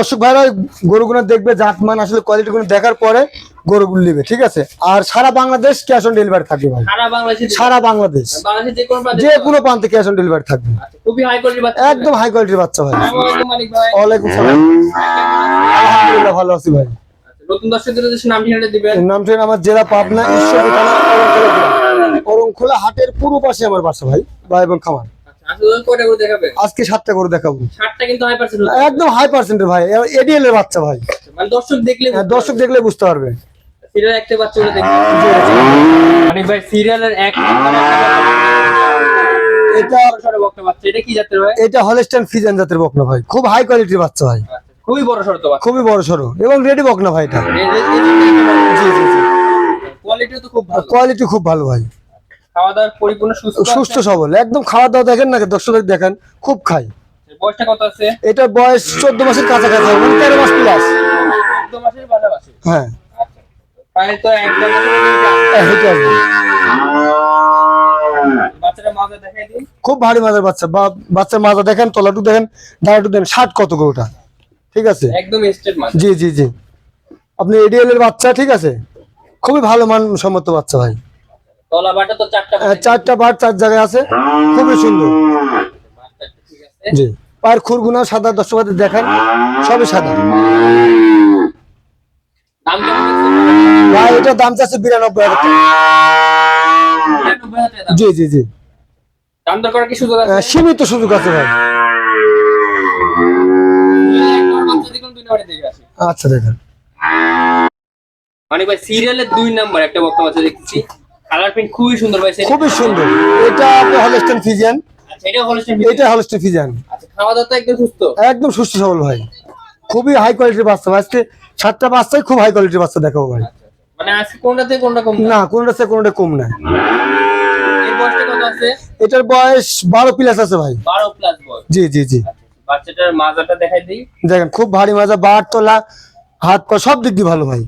দর্শক ভাইরা গরুগুলো দেখবে, জাতমান আসলে কোয়ালিটিগুলো দেখার পরে গরুগুলো নেবে, ঠিক আছে। আর সারা বাংলাদেশ ক্যাশ অন ডেলিভারি থাকবে ভাই, সারা বাংলাদেশ যে কোনো প্রান্তে ক্যাশ অন ডেলিভারি থাকবে। খুবই হাই কোয়ালিটির বাচ্চা, একদম হাই কোয়ালিটির বাচ্চা ভাই। মানিক ভাই, ওয়ালাইকুম সালাম, আলহামদুলিল্লাহ ভালো আছি ভাই। নতুন দর্শকদের নাম ঠিকানা দিবেন। নাম ঠিকানা আমার জেলা পাবনা, ঈশ্বরদী থানা, অরণখোলা হাটের পূর্ব পাশে আমার বাসা ভাই, ভাই এবং খামার। আজকে 7টা করে দেখাবো, 7টা কিন্তু হাই পার্সেন্ট, একদম হাই পার্সেন্টের ভাই, এডিএল এর বাচ্চা ভাই। মানে দর্শক দেখলে বুঝতে পারবে। সিরিয়াল একটা বাচ্চাগুলো দেখবে মানিক ভাই, সিরিয়ালের এক এটা বকনা বাচ্চা, এটা কি জাতের ভাই? এটা হলস্টাইন ফ্রিজিয়ান জাতের বকনা ভাই, খুব হাই কোয়ালিটির বাচ্চা ভাই, খুবই বড় সরো তো বাচ্চা, খুবই বড় সরো এবং রেডি বকনা ভাই। এটা জি জি জি, কোয়ালিটিও তো খুব ভালো, কোয়ালিটি খুব ভালো ভাই। খাওয়া দাওয়া পরিপূর্ণ সুস্থ সবল, একদম খাওয়া দাওয়া দেখেন না, দর্শকদের দেখেন খুব খায়। বয়সটা কত আছে? এটার বয়স 14 মাসের কাছাকাছি, মানে 13 মাস প্লাস। 14 মাসের পাশাপাশি, হ্যাঁ পায়ে তো একদম হেঁটে আসবে। বাচ্চাটা মাজা দেখাই দিন, খুব ভারী মাজার বাচ্চা, বাচ্চার মাজা দেখেন, তলাটু দেখেন, ডানাটু দেখেন, 60 কত গরুটা, ঠিক আছে। একদম স্ট্রেট মাজা। জি জি জি, আপনি এডিএল এর বাচ্চা, ঠিক আছে, খুবই ভালো মানসম্মত বাচ্চা ভাই। তলা বাটা তো 4টা বার 4 জায়গায় আছে, খুবই সুন্দর। ঠিক আছে। জি, পায়ের খুরগুনা সাদা, দর্শকদের দেখেন সবই সাদা দাম কেমন আছে ভাই? এটা দাম চাচ্ছে 92,000 টাকা। 92,000 টাকা। জি জি জি, দাম দর করার কি সুযোগ আছে? সীমিত সুযোগ আছে ভাই। একবার বাচ্চা দেখুন, 2 নাম্বারে দেখে আসি। আচ্ছা দেখেন, মানে ভাই সিরিয়ালের 2 নাম্বার একটা বকনা বাচ্চা দেখছি, কালার প্রিন্ট খুবই সুন্দর ভাই, খুবই সুন্দর। এটা হলস্টাইন ফ্রিজিয়ান, আচ্ছা এটা হলস্টাইন, এটা হলস্টাইন ফ্রিজিয়ান। আচ্ছা খাওয়া দাওয়া তো একদম সুস্থ, একদম সুস্থ সবল ভাই, খুবই হাই কোয়ালিটির বাচ্চা। আজকে 7টা বাচ্চাই খুব হাই কোয়ালিটির বাচ্চা দেখাবো ভাই। মানে আজকে কোনটাতে কোনটা কম না, কোনটা চেয়ে কোনটা কম না। এর বয়সটা কত আছে? এটার বয়স 12 প্লাস আছে ভাই। 12 প্লাস বয়স। জি জি জি, বাচ্চাটার মাজাটা দেখাই দিই, দেখেন খুব ভারী মাজা, বার তোলা, হাত পা সব দিক দিয়ে ভালো ভাই,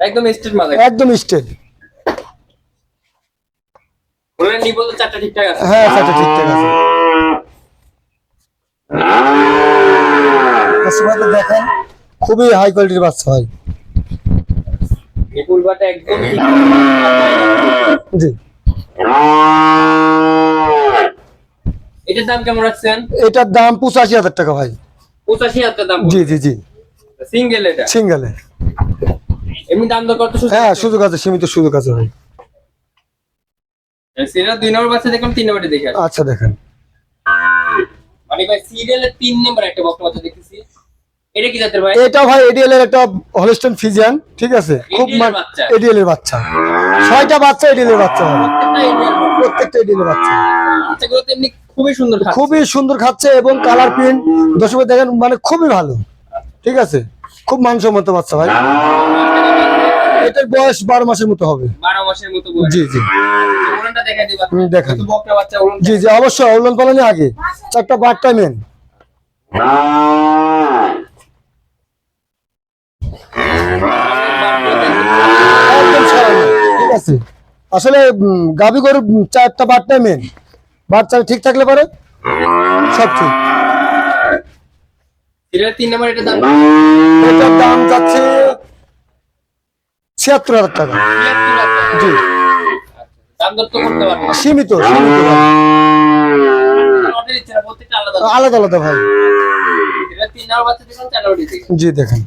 একদম স্ট্রেট মাজা, একদম স্ট্রেট। ওরে নিবল তো 4টা ঠিকঠাক আছে। হ্যাঁ 4টা ঠিকঠাক আছে। দর্শকদের দেখেন খুবই হাই কোয়ালিটির বাচ্চা ভাই। নিপুল বাটা একদম ঠিক। জি, এটার দাম কেমন রাখছেন? এটার দাম 85,000 টাকা ভাই। 85,000 দাম। জি জি জি, সিঙ্গেল এটা, সিঙ্গেলে। এমনি দাম দর কত সুযোগ? হ্যাঁ সুযোগ আছে, সীমিত সুযোগ আছে ভাই। সিরিয়াল 2 নম্বর বাচ্চা দেখুন, 3 নম্বরে দেখে আসি। আচ্ছা দেখেন, মানে ভাই সিরিয়ালের 3 নম্বর একটা বকনা বাচ্চা দেখতেছি, এটা কি জাতের ভাই? এটা ভাই এডিএল এর একটা হলস্টাইন ফ্রিজিয়ান, ঠিক আছে, খুব এডিএল এর বাচ্চা। 6টা বাচ্চা এডিএল এর বাচ্চা ভাই, প্রত্যেকটা এডিএল এর বাচ্চা। বাচ্চাগুলো তো এমনি খুবই সুন্দর খাচ্ছে, খুবই সুন্দর খাচ্ছে এবং কালার প্রিন্ট দর্শক দেখেন, মানে খুবই ভালো, ঠিক আছে, খুব মানসম্মত বাচ্চা ভাই। এটার বয়স 12 মাসের মতো হবে। 12 মাসের মতো বয়স। জি জি, ওলানটা দেখাই দিবা, দেখেন। কত বকনা বাচ্চা ওলান। জি জি, অবশ্যই ওলান পালানি আগে 4টা বারটা মেন। একদম সারানো, ঠিক আছে। আসলে গাভী গরু 4টা বারটা মেন, বাচ্চা ঠিক থাকলে পারে সব ঠিক। সিরিয়াল 3 নম্বর এটা দাম এটার দাম যাচ্ছে 76,000 টাকা। 73,000 টাকা। জি, দাম দর তো করতে পারবো, সীমিত সীমিত ভাই। অর্ডার দিচ্ছে না, প্রত্যেকটা আলাদা আলাদা আলাদা ভাই। সিরিয়াল 3 নম্বর বাচ্চা দেখুন, 4 নম্বর দেখুন। জি দেখেন,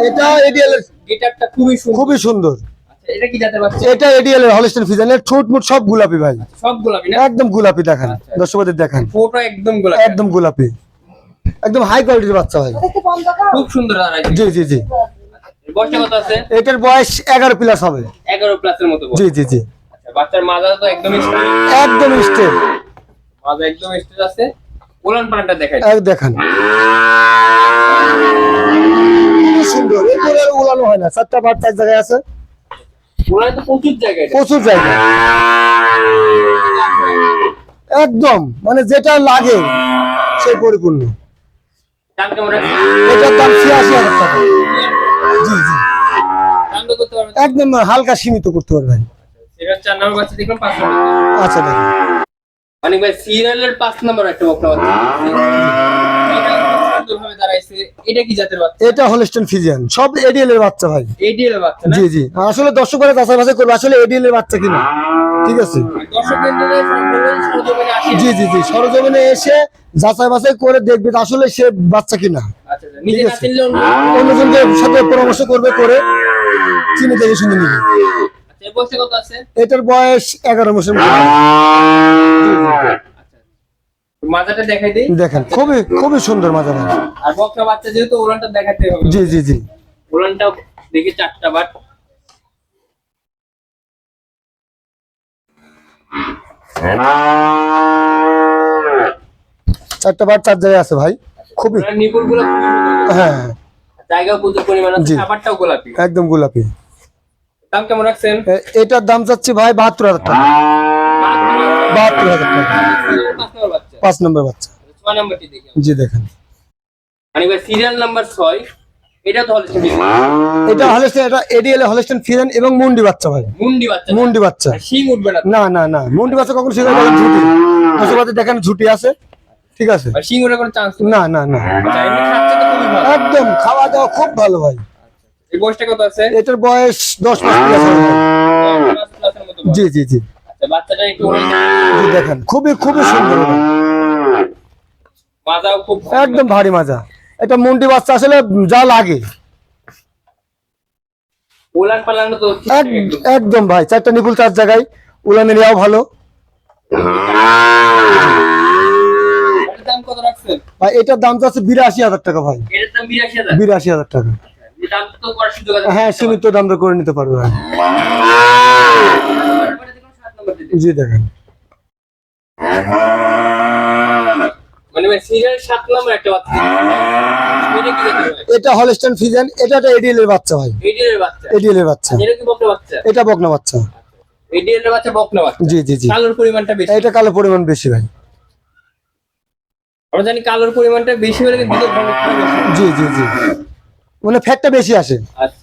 এটা এডিএল এর, গিটারটা খুবই সুন্দর। খুবই সুন্দর। আচ্ছা এটা কি জাতের বাচ্চা? এটা এডিএল এর হলস্টাইন ফ্রিজিয়ান, এর ঠোঁট মুট সব গোলাপি ভাই, সব গোলাপি না? একদম গোলাপি। দেখেন দর্শকদের দেখেন, ফোটো একদম গোলাপি, একদম গোলাপি, একদম হাই কোয়ালিটির বাচ্চা ভাই। খুব সুন্দর দাঁড়ায়। জি জি জি, বয়সটা কত আছে? এটার বয়স 11 প্লাস হবে। 11 প্লাসের মতো বয়স। জি জি জি, আচ্ছা বাচ্চার মাজা তো একদম স্ট্রেট, একদম স্ট্রেট, মাজা একদম স্ট্রেট আছে। ওলান পালানটা দেখাই দেখেন কি সুন্দর। এগুলো উলানো হয় না, 4টা বার 4 জায়গায় আছে, ওলান তো প্রচুর জায়গায়, প্রচুর জায়গা, একদম মানে যেটা লাগে সেই পরিপূর্ণ। দাম কেমন রাখছেন? এটার দাম 86,000 টাকা। জি জি, দাম তো করতে পারবেন, একদম হালকা সীমিত করতে পারবেন। সিরিয়াল 4 নম্বর বাচ্চা দেখুন, 5 নম্বর। আচ্ছা দেখেন, মানে ভাই সিরিয়ালের 5 নম্বর একটা বকনা বাচ্চা। এটা খুব সুন্দরভাবে দাঁড়াইছে। এটা কি জাতের বাচ্চা? এটা হলস্টাইন ফ্রিজিয়ান, সব এডিএল এর বাচ্চা ভাই। এডিএল এর বাচ্চা না? জি জি, আসলে দর্শকরা যাচাই বাছাই করবে আসলে এডিএল এর বাচ্চা কিনা, ঠিক আছে। দর্শকদের সরজমিনে আসে। জি জি জি, সরজমিনে এসে যাচাই বাছাই করে দেখবে যে আসলে সে বাচ্চা কিনা। আচ্ছা নিজে না চিনলে অন্যজনকে সাথে পরামর্শ করবে, করে চিনে দেখে শুনে নিবে। আচ্ছা এর বয়স কত আছে? এটার বয়স 11 মাসের মতো। মাজাটা দেখাই দেই। দেখেন খুবই খুবই সুন্দর মাজা ভাই। আর বকনা বাচ্চা যেহেতু ওলানটা দেখাতে হবে। জি জি জি, ওলানটা দেখি 4টা বাট। চারটা বার 4 জায়গায় আছে ভাই, খুবই। নিপুলগুলো খুবই সুন্দর। হ্যাঁ জায়গাও প্রচুর পরিমাণ আছে, জি। খাবারটাও গোলাপি। একদম গোলাপি। দাম কেমন রাখছেন? এটার দাম চাচ্ছি ভাই 72,000 টাকা। 72,000 টাকা। 5 নম্বর বাচ্চা। 5 নম্বর বাচ্চা। 6 নম্বরটি দেখি। জি দেখেন, মানে ভাই সিরিয়াল নাম্বার 6 এটা তো হলস্টাইন এটা হলস্টাইন, এটা এডিএল হলস্টাইন ফ্রিজিয়ান এবং মুন্ডি বাচ্চা ভাই। মুন্ডি বাচ্চা। মুন্ডি বাচ্চা। আর শিং উঠবে না তো? না না না, মুন্ডি বাচ্চা কখন শিখে যাবে? ঝুটি দর্শকদের দেখেন ঝুটি আছে, ঠিক আছে। আর শিং ওঠার কোনো চান্স নেই। না না না, আচ্ছা এমনি খাচ্ছে তো খুবই ভালো। একদম খাওয়া দাওয়া খুব ভালো ভাই। এই বয়সটা কত আছে? এটার বয়স 10 মাস প্লাস হবে ভাই। 10 প্লাসের মতো বয়স। জি জি জি আচ্ছা বাচ্চাটা একটু ওই জি, দেখেন খুবই খুবই সুন্দর ভাই। মাজাও খুব ভালো। একদম ভারী মাজা। এটা মুন্ডি বাচ্চা আসলে যা লাগে ওলান পালানো তো এক- একদম ভাই, 4টা নিপুল 4 জায়গায়, উলানের ইয়াও ভালো এটার দাম কত রাখছেন? ভাই। এটার দাম তো আছে 82,000 টাকা ভাই। এটার দাম 82,000। 82,000 টাকা। এই দাম তো করার সুযোগ আছে। হ্যাঁ, সীমিত দাম দর করে নিতে পারবে ভাই। তারপরে দেখুন 7 নম্বরটি দেখুন। জি দেখেন, মানে ভাই সিরিয়াল 7 নম্বর একটা বাচ্চা। এটা কি জাতের ভাই? এটা হলস্টাইন ফ্রিজিয়ান, এটা এডিএল এর বাচ্চা ভাই। এডিএল এর বাচ্চা। এডিএল এর বাচ্চা। এটা কি বকনা বাচ্চা? এটা বকনা বাচ্চা। এডিএল এর বাচ্চা বকনা বাচ্চা। জি জি জি, কালোর পরিমাণটা বেশি। এটা কালো পরিমাণ বেশি ভাই। আমরা জানি কালোর পরিমাণটা বেশি হলে কিন্তু দুধের ঘনত্বটা বেশি। জি জি জি, মানে ফ্যাটটা বেশি আসে। আচ্ছা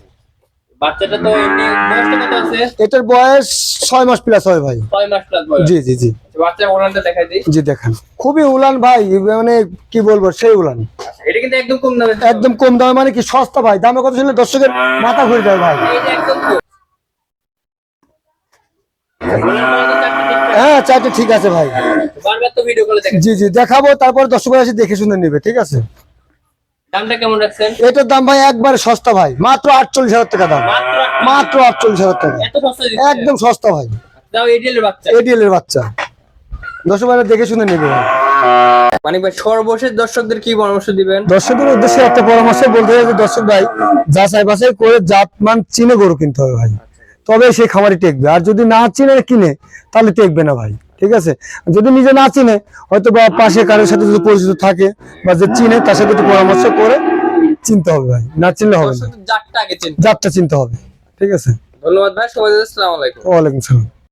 বাচ্চাটা তো এমনি বয়সটা কত আছে? এটার বয়স 6 মাস প্লাস হয় ভাই। 6 মাস প্লাস বয়স। জি জি জি আচ্ছা, বাচ্চার ওলানটা দেখাই দিই। জি, দেখেন খুবই উলান ভাই, মানে কি বলবো, সেই উলান। আচ্ছা, এটা কিন্তু একদম কম দামে। একদম কম দামে, মানে কি সস্তা ভাই। দামে কথা শুনলে দর্শকের মাথা ঘুরে যায় ভাই। এটা একদম কম। ওলান পালানো চারটে ঠিকঠাক। হ্যাঁ, 4টা ঠিক আছে ভাই। বারবার তো ভিডিও কলে দেখেন। জি জি, দেখাবো, তারপর দর্শকরা এসে দেখে শুনে নেবে, ঠিক আছে। দামটা কেমন রাখছেন? এটার দাম ভাই একবারে সস্তা ভাই, মাত্র 48,000 টাকা দাম। মাত্র মাত্র 48,000 টাকা, এত সস্তা দিচ্ছে? একদম সস্তা ভাই। দাও এডিএল এর বাচ্চা। এডিএল এর বাচ্চা, দর্শকরা দেখে শুনে নেবে ভাই। মানে ভাই সর্বশেষ দর্শকদের কি পরামর্শ দিবেন? দর্শকদের উদ্দেশ্যে একটা পরামর্শ বলতে চাই যে দর্শক ভাই, যাচাই বাছাই করে জাত মান চিনে গরু কিনতে হবে ভাই, তবে সেই খামারি টেকবে। আর যদি না চিনে কিনে তাহলে টেকবে না ভাই, ঠিক আছে। যদি নিজে না চিনে, হয়তো বা পাশে কারোর সাথে যদি পরিচিত থাকে বা যে চিনে, তার সাথে একটু পরামর্শ করে চিনতে হবে ভাই, না চিনলে হবে না। দর্শকদের জাতটা আগে চিন্তা। জাতটা চিনতে হবে, ঠিক আছে। ধন্যবাদ ভাই, সবাই আসসালামু আলাইকুম। ওয়ালাইকুম সালাম।